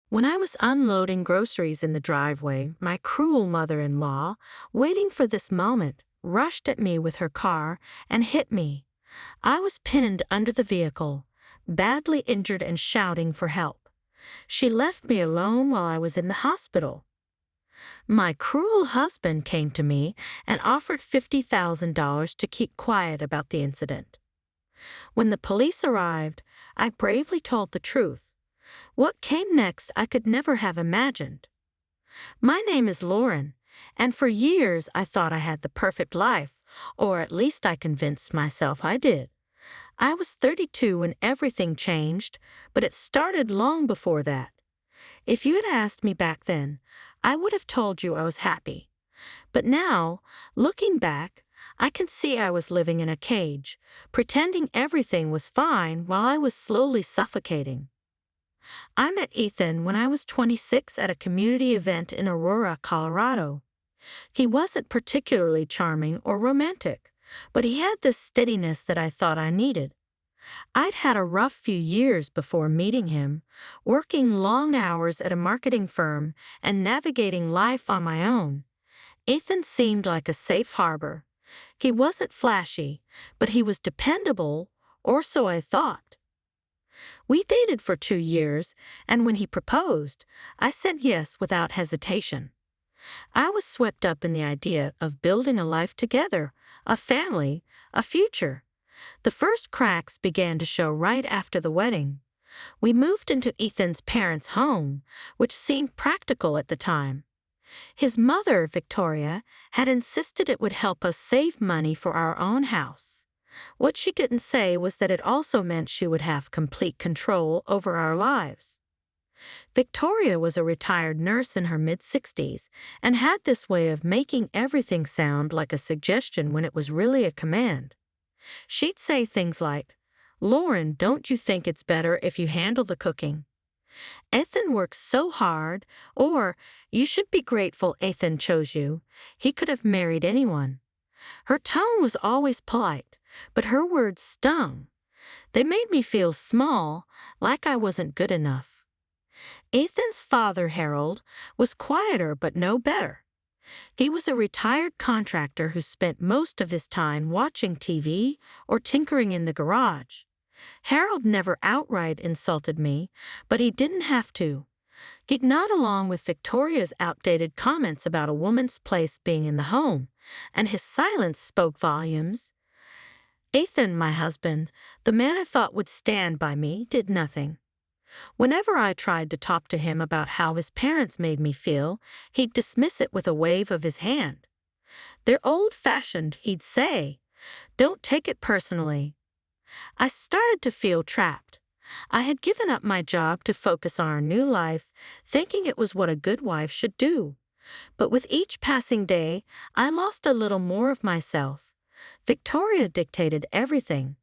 When I was unloading groceries in the driveway, my cruel mother-in-law, waiting for this moment, rushed at me with her car and hit me. I was pinned under the vehicle, badly injured and shouting for help. She left me alone while I was in the hospital. My cruel husband came to me and offered $50,000 to keep quiet about the incident. When the police arrived, I bravely told the truth. What came next I could never have imagined. My name is Lauren, and for years I thought I had the perfect life, or at least I convinced myself I did. I was 32 when everything changed, but it started long before that. If you had asked me back then, I would have told you I was happy. But now, looking back, I can see I was living in a cage, pretending everything was fine while I was slowly suffocating. I met Ethan when I was 26 at a community event in Aurora, Colorado. He wasn't particularly charming or romantic, but he had this steadiness that I thought I needed. I'd had a rough few years before meeting him, working long hours at a marketing firm and navigating life on my own. Ethan seemed like a safe harbor. He wasn't flashy, but he was dependable, or so I thought. We dated for 2 years, and when he proposed, I said yes without hesitation. I was swept up in the idea of building a life together, a family, a future. The first cracks began to show right after the wedding. We moved into Ethan's parents' home, which seemed practical at the time. His mother, Victoria, had insisted it would help us save money for our own house. What she didn't say was that it also meant she would have complete control over our lives. Victoria was a retired nurse in her mid-60s and had this way of making everything sound like a suggestion when it was really a command. She'd say things like, "Lauren, don't you think it's better if you handle the cooking? Ethan works so hard," or, "You should be grateful Ethan chose you. He could have married anyone." Her tone was always polite, but her words stung. They made me feel small, like I wasn't good enough. Ethan's father, Harold, was quieter but no better. He was a retired contractor who spent most of his time watching TV or tinkering in the garage. Harold never outright insulted me, but he didn't have to. He'd nod along with Victoria's outdated comments about a woman's place being in the home, and his silence spoke volumes. Ethan, my husband, the man I thought would stand by me, did nothing. Whenever I tried to talk to him about how his parents made me feel, he'd dismiss it with a wave of his hand. "They're old-fashioned," he'd say. "Don't take it personally." I started to feel trapped. I had given up my job to focus on our new life, thinking it was what a good wife should do. But with each passing day, I lost a little more of myself. Victoria dictated everything: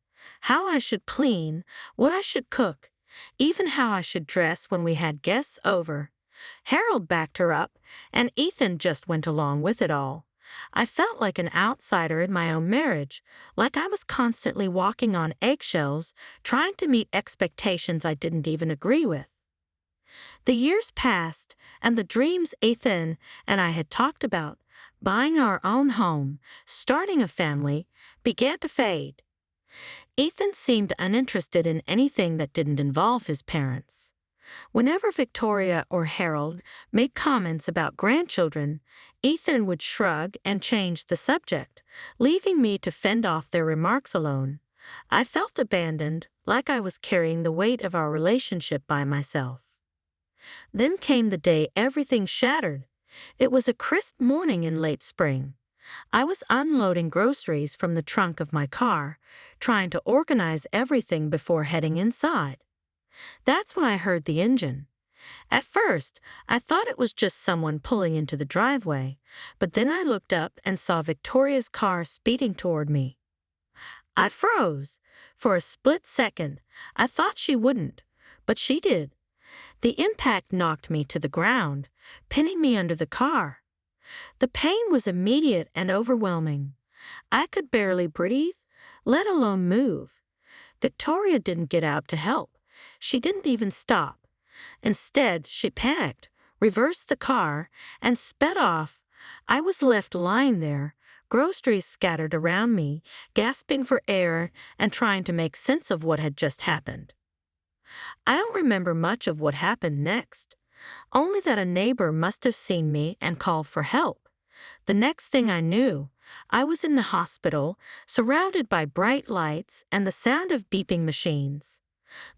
how I should clean, what I should cook, even how I should dress when we had guests over. Harold backed her up, and Ethan just went along with it all. I felt like an outsider in my own marriage, like I was constantly walking on eggshells, trying to meet expectations I didn't even agree with. The years passed, and the dreams Ethan and I had talked about, buying our own home, starting a family, began to fade. Ethan seemed uninterested in anything that didn't involve his parents. Whenever Victoria or Harold made comments about grandchildren, Ethan would shrug and change the subject, leaving me to fend off their remarks alone. I felt abandoned, like I was carrying the weight of our relationship by myself. Then came the day everything shattered. It was a crisp morning in late spring. I was unloading groceries from the trunk of my car, trying to organize everything before heading inside. That's when I heard the engine. At first, I thought it was just someone pulling into the driveway, but then I looked up and saw Victoria's car speeding toward me. I froze. For a split second, I thought she wouldn't, but she did. The impact knocked me to the ground, pinning me under the car. The pain was immediate and overwhelming. I could barely breathe, let alone move. Victoria didn't get out to help. She didn't even stop. Instead, she panicked, reversed the car, and sped off. I was left lying there, groceries scattered around me, gasping for air and trying to make sense of what had just happened. I don't remember much of what happened next, only that a neighbor must have seen me and called for help. The next thing I knew, I was in the hospital, surrounded by bright lights and the sound of beeping machines.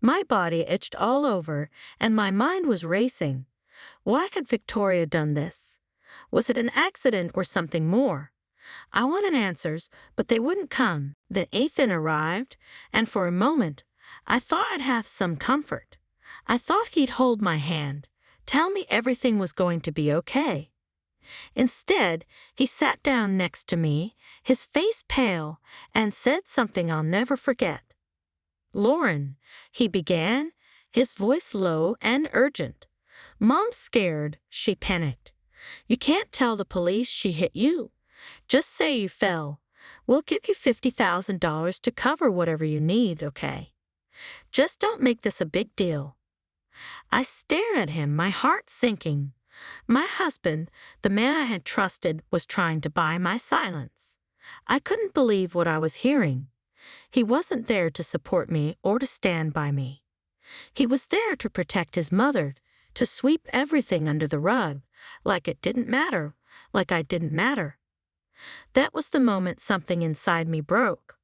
My body itched all over, and my mind was racing. Why had Victoria done this? Was it an accident or something more? I wanted answers, but they wouldn't come. Then Ethan arrived, and for a moment, I thought I'd have some comfort. I thought he'd hold my hand, tell me everything was going to be okay. Instead, he sat down next to me, his face pale, and said something I'll never forget. "Lauren," he began, his voice low and urgent. "Mom's scared," she panicked. "You can't tell the police she hit you. Just say you fell. We'll give you $50,000 to cover whatever you need, okay? Just don't make this a big deal." I stared at him, my heart sinking. My husband, the man I had trusted, was trying to buy my silence. I couldn't believe what I was hearing. He wasn't there to support me or to stand by me. He was there to protect his mother, to sweep everything under the rug, like it didn't matter, like I didn't matter. That was the moment something inside me broke.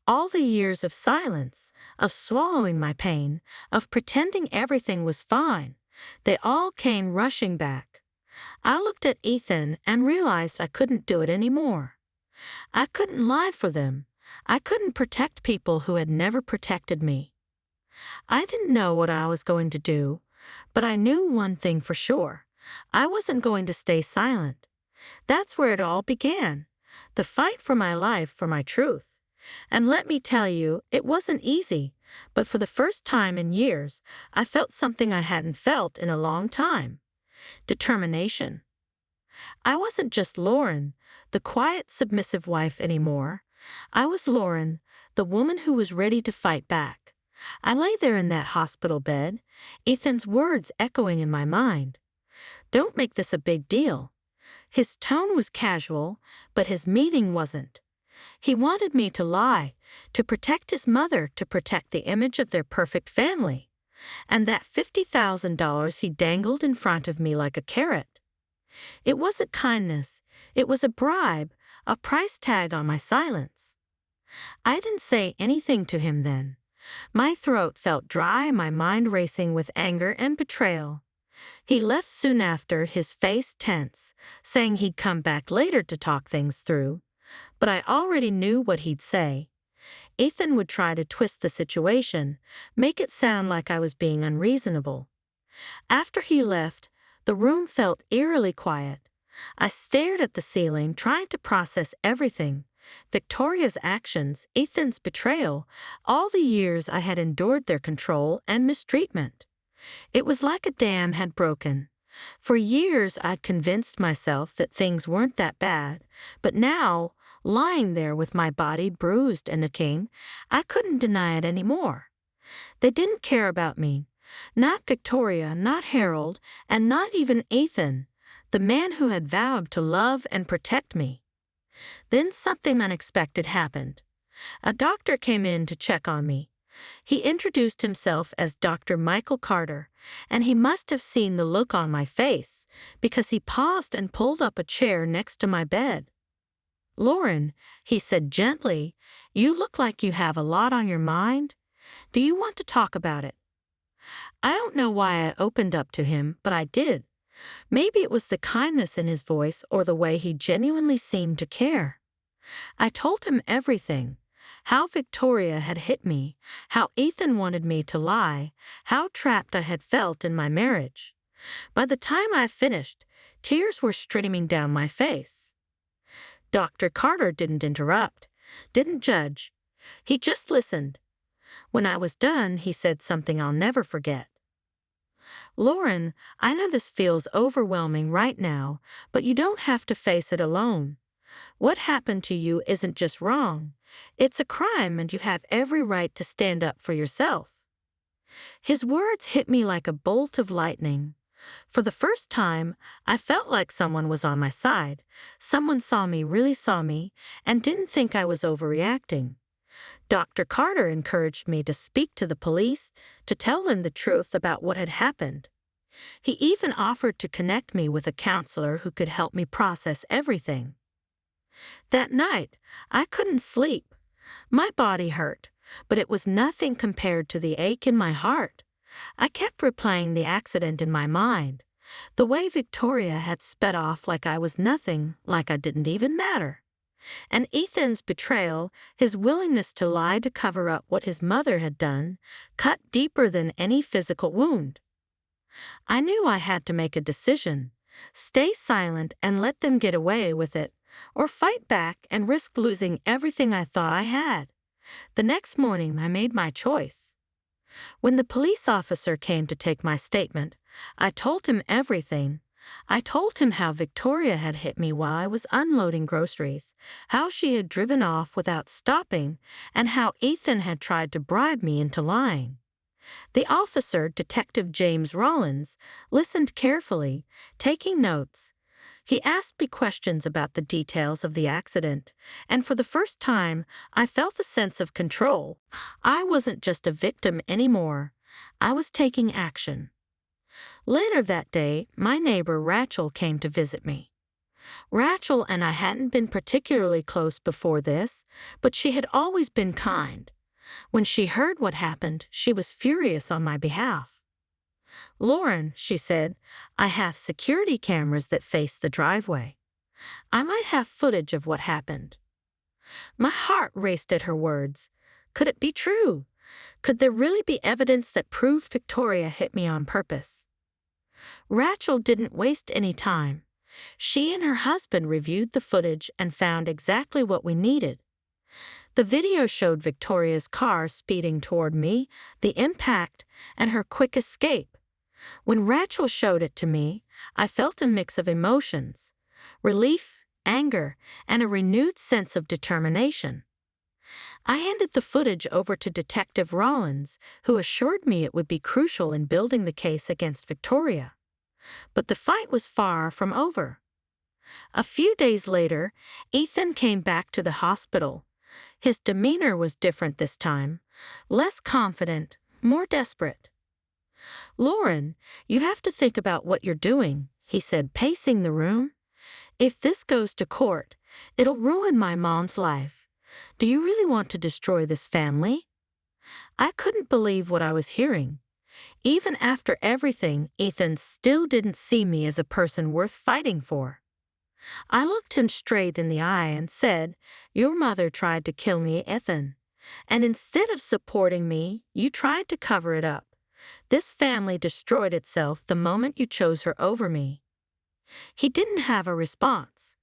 All the years of silence, of swallowing my pain, of pretending everything was fine, they all came rushing back. I looked at Ethan and realized I couldn't do it anymore. I couldn't lie for them. I couldn't protect people who had never protected me. I didn't know what I was going to do, but I knew one thing for sure. I wasn't going to stay silent. That's where it all began, the fight for my life, for my truth. And let me tell you, it wasn't easy, but for the first time in years, I felt something I hadn't felt in a long time: determination. I wasn't just Lauren, the quiet, submissive wife anymore. I was Lauren, the woman who was ready to fight back. I lay there in that hospital bed, Ethan's words echoing in my mind. "Don't make this a big deal." His tone was casual, but his meaning wasn't. He wanted me to lie, to protect his mother, to protect the image of their perfect family. And that $50,000 he dangled in front of me like a carrot. It wasn't kindness, it was a bribe, a price tag on my silence. I didn't say anything to him then. My throat felt dry, my mind racing with anger and betrayal. He left soon after, his face tense, saying he'd come back later to talk things through. But I already knew what he'd say. Ethan would try to twist the situation, make it sound like I was being unreasonable. After he left, the room felt eerily quiet. I stared at the ceiling, trying to process everything: Victoria's actions, Ethan's betrayal, all the years I had endured their control and mistreatment. It was like a dam had broken. For years I'd convinced myself that things weren't that bad, but now, lying there with my body bruised and aching, I couldn't deny it anymore. They didn't care about me. Not Victoria, not Harold, and not even Ethan, the man who had vowed to love and protect me. Then something unexpected happened. A doctor came in to check on me. He introduced himself as Dr. Michael Carter, and he must have seen the look on my face, because he paused and pulled up a chair next to my bed. "Lauren," he said gently, "you look like you have a lot on your mind. Do you want to talk about it?" I don't know why I opened up to him, but I did. Maybe it was the kindness in his voice or the way he genuinely seemed to care. I told him everything: how Victoria had hit me, how Ethan wanted me to lie, how trapped I had felt in my marriage. By the time I finished, tears were streaming down my face. Dr. Carter didn't interrupt, didn't judge. He just listened. When I was done, he said something I'll never forget. "Lauren, I know this feels overwhelming right now, but you don't have to face it alone. What happened to you isn't just wrong. It's a crime, and you have every right to stand up for yourself." His words hit me like a bolt of lightning. For the first time, I felt like someone was on my side. Someone saw me, really saw me, and didn't think I was overreacting. Dr. Carter encouraged me to speak to the police, to tell them the truth about what had happened. He even offered to connect me with a counselor who could help me process everything. That night, I couldn't sleep. My body hurt, but it was nothing compared to the ache in my heart. I kept replaying the accident in my mind, the way Victoria had sped off like I was nothing, like I didn't even matter. And Ethan's betrayal, his willingness to lie to cover up what his mother had done, cut deeper than any physical wound. I knew I had to make a decision: stay silent and let them get away with it, or fight back and risk losing everything I thought I had. The next morning, I made my choice. When the police officer came to take my statement, I told him everything. I told him how Victoria had hit me while I was unloading groceries, how she had driven off without stopping, and how Ethan had tried to bribe me into lying. The officer, Detective James Rollins, listened carefully, taking notes. He asked me questions about the details of the accident, and for the first time, I felt a sense of control. I wasn't just a victim anymore. I was taking action. Later that day, my neighbor Rachel came to visit me. Rachel and I hadn't been particularly close before this, but she had always been kind. When she heard what happened, she was furious on my behalf. "Lauren," she said, "I have security cameras that face the driveway. I might have footage of what happened." My heart raced at her words. Could it be true? Could there really be evidence that proved Victoria hit me on purpose? Rachel didn't waste any time. She and her husband reviewed the footage and found exactly what we needed. The video showed Victoria's car speeding toward me, the impact, and her quick escape. When Rachel showed it to me, I felt a mix of emotions: relief, anger, and a renewed sense of determination. I handed the footage over to Detective Rollins, who assured me it would be crucial in building the case against Victoria. But the fight was far from over. A few days later, Ethan came back to the hospital. His demeanor was different this time, less confident, more desperate. "Lauren, you have to think about what you're doing," he said, pacing the room. "If this goes to court, it'll ruin my mom's life. Do you really want to destroy this family?" I couldn't believe what I was hearing. Even after everything, Ethan still didn't see me as a person worth fighting for. I looked him straight in the eye and said, "Your mother tried to kill me, Ethan. And instead of supporting me, you tried to cover it up. This family destroyed itself the moment you chose her over me." He didn't have a response.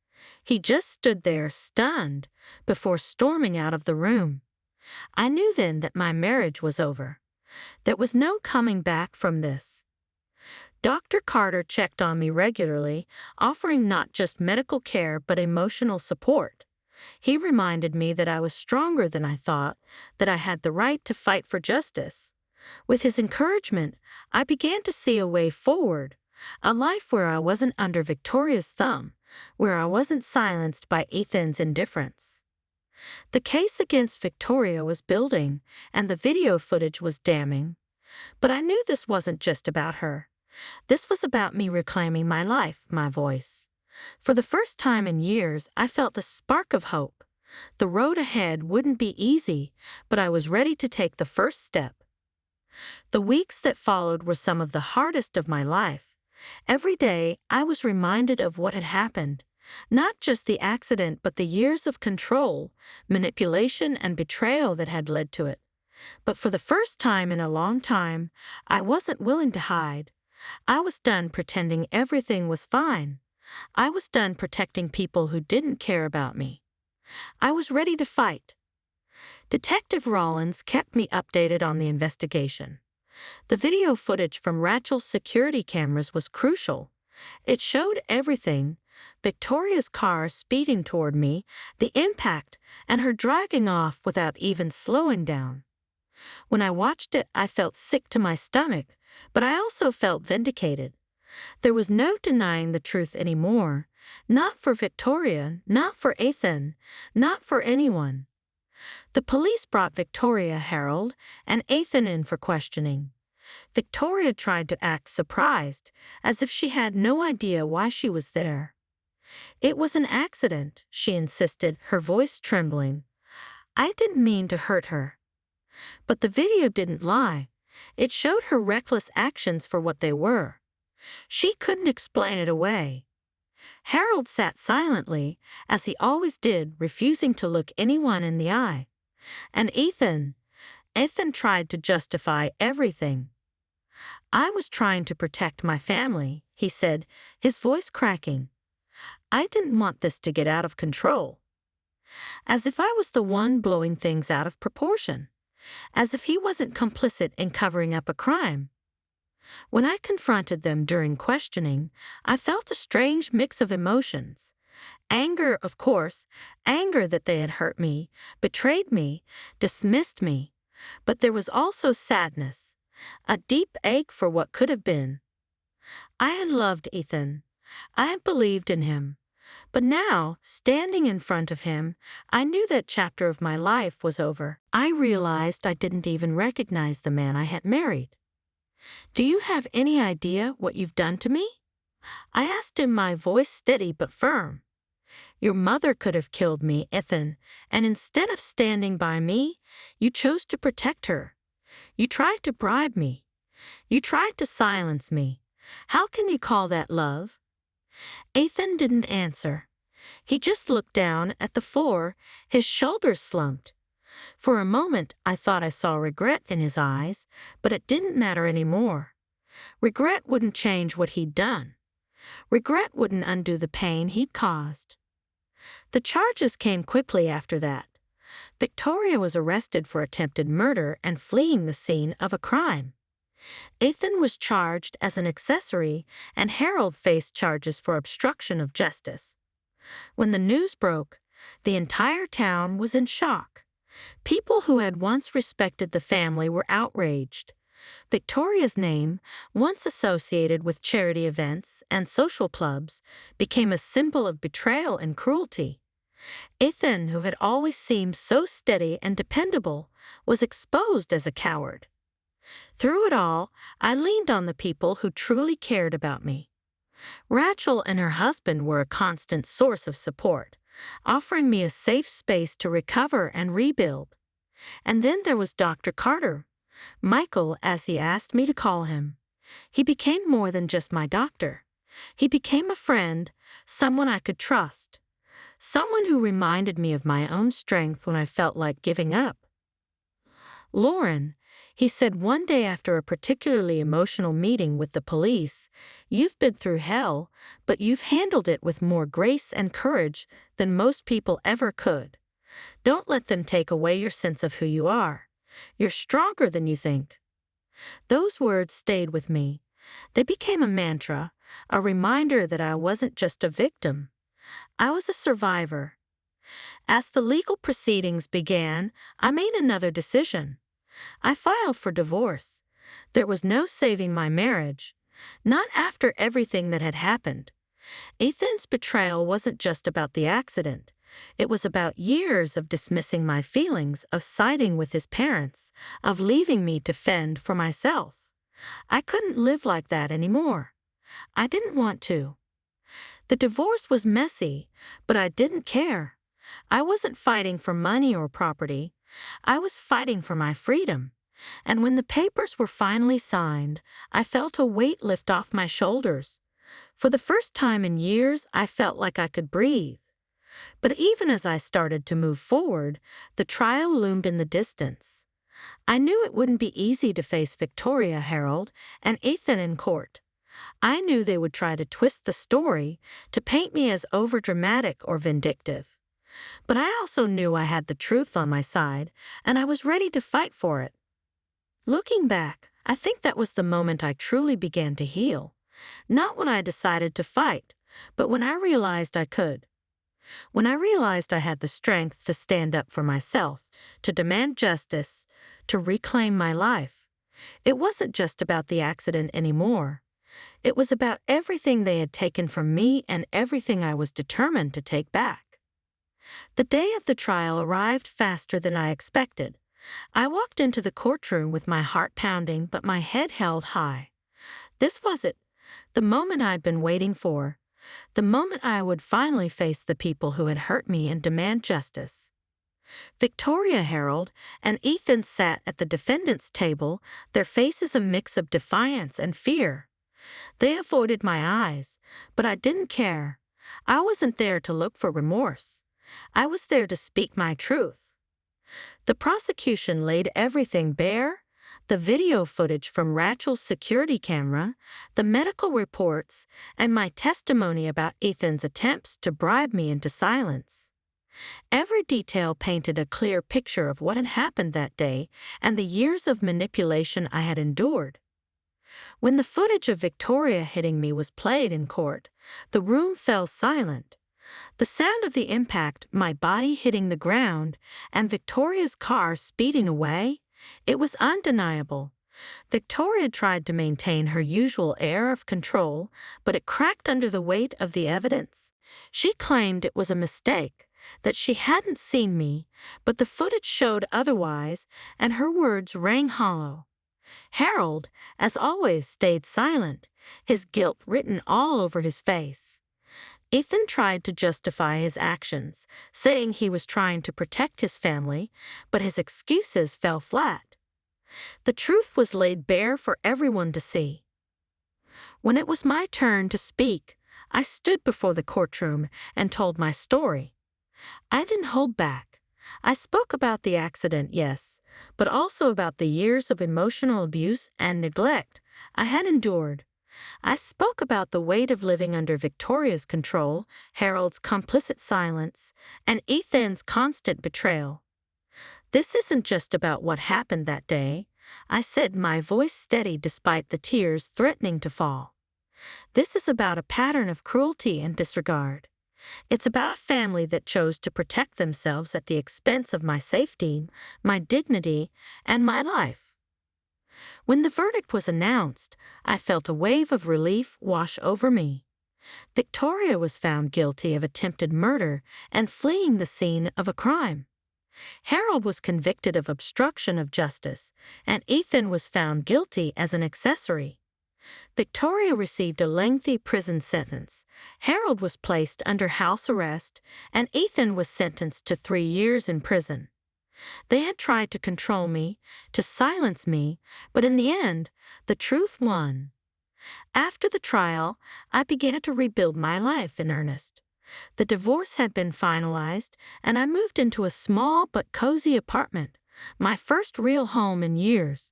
He just stood there, stunned, before storming out of the room. I knew then that my marriage was over. There was no coming back from this. Dr. Carter checked on me regularly, offering not just medical care but emotional support. He reminded me that I was stronger than I thought, that I had the right to fight for justice. With his encouragement, I began to see a way forward, a life where I wasn't under Victoria's thumb, where I wasn't silenced by Ethan's indifference. The case against Victoria was building, and the video footage was damning. But I knew this wasn't just about her. This was about me reclaiming my life, my voice. For the first time in years, I felt a spark of hope. The road ahead wouldn't be easy, but I was ready to take the first step. The weeks that followed were some of the hardest of my life. Every day, I was reminded of what had happened. Not just the accident, but the years of control, manipulation, and betrayal that had led to it. But for the first time in a long time, I wasn't willing to hide. I was done pretending everything was fine. I was done protecting people who didn't care about me. I was ready to fight. Detective Rollins kept me updated on the investigation. The video footage from Rachel's security cameras was crucial. It showed everything: Victoria's car speeding toward me, the impact, and her driving off without even slowing down. When I watched it, I felt sick to my stomach, but I also felt vindicated. There was no denying the truth anymore. Not for Victoria, not for Ethan, not for anyone. The police brought Victoria, Harold, and Ethan in for questioning. Victoria tried to act surprised, as if she had no idea why she was there. "It was an accident," she insisted, her voice trembling. "I didn't mean to hurt her." But the video didn't lie. It showed her reckless actions for what they were. She couldn't explain it away. Harold sat silently, as he always did, refusing to look anyone in the eye. And Ethan tried to justify everything. "I was trying to protect my family," he said, his voice cracking. "I didn't want this to get out of control." As if I was the one blowing things out of proportion. As if he wasn't complicit in covering up a crime. When I confronted them during questioning, I felt a strange mix of emotions. Anger, of course, anger that they had hurt me, betrayed me, dismissed me. But there was also sadness, a deep ache for what could have been. I had loved Ethan. I had believed in him. But now, standing in front of him, I knew that chapter of my life was over. I realized I didn't even recognize the man I had married. "Do you have any idea what you've done to me?" I asked him, my voice steady but firm. "Your mother could have killed me, Ethan, and instead of standing by me, you chose to protect her. You tried to bribe me. You tried to silence me. How can you call that love?" Ethan didn't answer. He just looked down at the floor, his shoulders slumped. For a moment, I thought I saw regret in his eyes, but it didn't matter anymore. Regret wouldn't change what he'd done. Regret wouldn't undo the pain he'd caused. The charges came quickly after that. Victoria was arrested for attempted murder and fleeing the scene of a crime. Ethan was charged as an accessory, and Harold faced charges for obstruction of justice. When the news broke, the entire town was in shock. People who had once respected the family were outraged. Victoria's name, once associated with charity events and social clubs, became a symbol of betrayal and cruelty. Ethan, who had always seemed so steady and dependable, was exposed as a coward. Through it all, I leaned on the people who truly cared about me. Rachel and her husband were a constant source of support, offering me a safe space to recover and rebuild. And then there was Dr. Carter, Michael as he asked me to call him. He became more than just my doctor. He became a friend, someone I could trust, someone who reminded me of my own strength when I felt like giving up. "Lauren," he said one day after a particularly emotional meeting with the police, "you've been through hell, but you've handled it with more grace and courage than most people ever could. Don't let them take away your sense of who you are. You're stronger than you think." Those words stayed with me. They became a mantra, a reminder that I wasn't just a victim. I was a survivor. As the legal proceedings began, I made another decision. I filed for divorce. There was no saving my marriage. Not after everything that had happened. Ethan's betrayal wasn't just about the accident. It was about years of dismissing my feelings, of siding with his parents, of leaving me to fend for myself. I couldn't live like that anymore. I didn't want to. The divorce was messy, but I didn't care. I wasn't fighting for money or property. I was fighting for my freedom. And when the papers were finally signed, I felt a weight lift off my shoulders. For the first time in years, I felt like I could breathe. But even as I started to move forward, the trial loomed in the distance. I knew it wouldn't be easy to face Victoria, Harold, and Ethan in court. I knew they would try to twist the story, to paint me as overdramatic or vindictive. But I also knew I had the truth on my side, and I was ready to fight for it. Looking back, I think that was the moment I truly began to heal. Not when I decided to fight, but when I realized I could. When I realized I had the strength to stand up for myself, to demand justice, to reclaim my life, it wasn't just about the accident anymore. It was about everything they had taken from me and everything I was determined to take back. The day of the trial arrived faster than I expected. I walked into the courtroom with my heart pounding but my head held high. This was it, the moment I'd been waiting for, the moment I would finally face the people who had hurt me and demand justice. Victoria, Harold, and Ethan sat at the defendant's table, their faces a mix of defiance and fear. They avoided my eyes, but I didn't care. I wasn't there to look for remorse. I was there to speak my truth. The prosecution laid everything bare: the video footage from Rachel's security camera, the medical reports, and my testimony about Ethan's attempts to bribe me into silence. Every detail painted a clear picture of what had happened that day and the years of manipulation I had endured. When the footage of Victoria hitting me was played in court, the room fell silent. The sound of the impact, my body hitting the ground, and Victoria's car speeding away, it was undeniable. Victoria tried to maintain her usual air of control, but it cracked under the weight of the evidence. She claimed it was a mistake, that she hadn't seen me, but the footage showed otherwise, and her words rang hollow. Harold, as always, stayed silent, his guilt written all over his face. Ethan tried to justify his actions, saying he was trying to protect his family, but his excuses fell flat. The truth was laid bare for everyone to see. When it was my turn to speak, I stood before the courtroom and told my story. I didn't hold back. I spoke about the accident, yes, but also about the years of emotional abuse and neglect I had endured. I spoke about the weight of living under Victoria's control, Harold's complicit silence, and Ethan's constant betrayal. This isn't just about what happened that day, I said, my voice steady despite the tears threatening to fall. This is about a pattern of cruelty and disregard. It's about a family that chose to protect themselves at the expense of my safety, my dignity, and my life. When the verdict was announced, I felt a wave of relief wash over me. Victoria was found guilty of attempted murder and fleeing the scene of a crime. Harold was convicted of obstruction of justice, and Ethan was found guilty as an accessory. Victoria received a lengthy prison sentence. Harold was placed under house arrest, and Ethan was sentenced to 3 years in prison. They had tried to control me, to silence me, but in the end, the truth won. After the trial, I began to rebuild my life in earnest. The divorce had been finalized, and I moved into a small but cozy apartment, my first real home in years.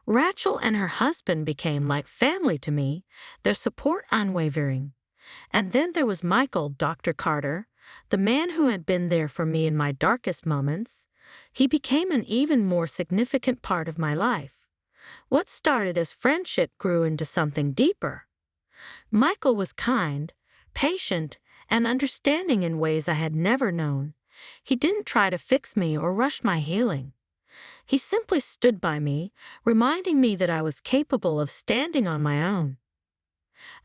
Rachel and her husband became like family to me, their support unwavering. And then there was Michael, Dr. Carter, the man who had been there for me in my darkest moments. He became an even more significant part of my life. What started as friendship grew into something deeper. Michael was kind, patient, and understanding in ways I had never known. He didn't try to fix me or rush my healing. He simply stood by me, reminding me that I was capable of standing on my own.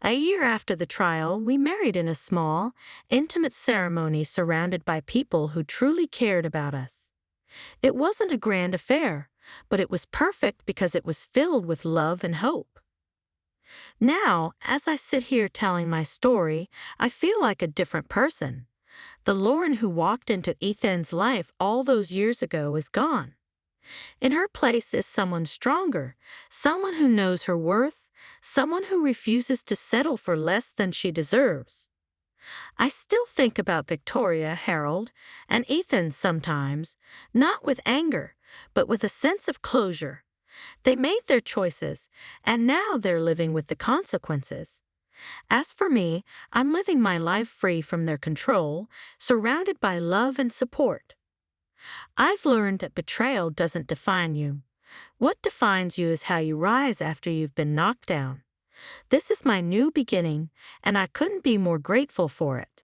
A year after the trial, we married in a small, intimate ceremony surrounded by people who truly cared about us. It wasn't a grand affair, but it was perfect because it was filled with love and hope. Now, as I sit here telling my story, I feel like a different person. The Lauren who walked into Ethan's life all those years ago is gone. In her place is someone stronger, someone who knows her worth, someone who refuses to settle for less than she deserves. I still think about Victoria, Harold, and Ethan sometimes, not with anger, but with a sense of closure. They made their choices, and now they're living with the consequences. As for me, I'm living my life free from their control, surrounded by love and support. I've learned that betrayal doesn't define you. What defines you is how you rise after you've been knocked down. This is my new beginning, and I couldn't be more grateful for it.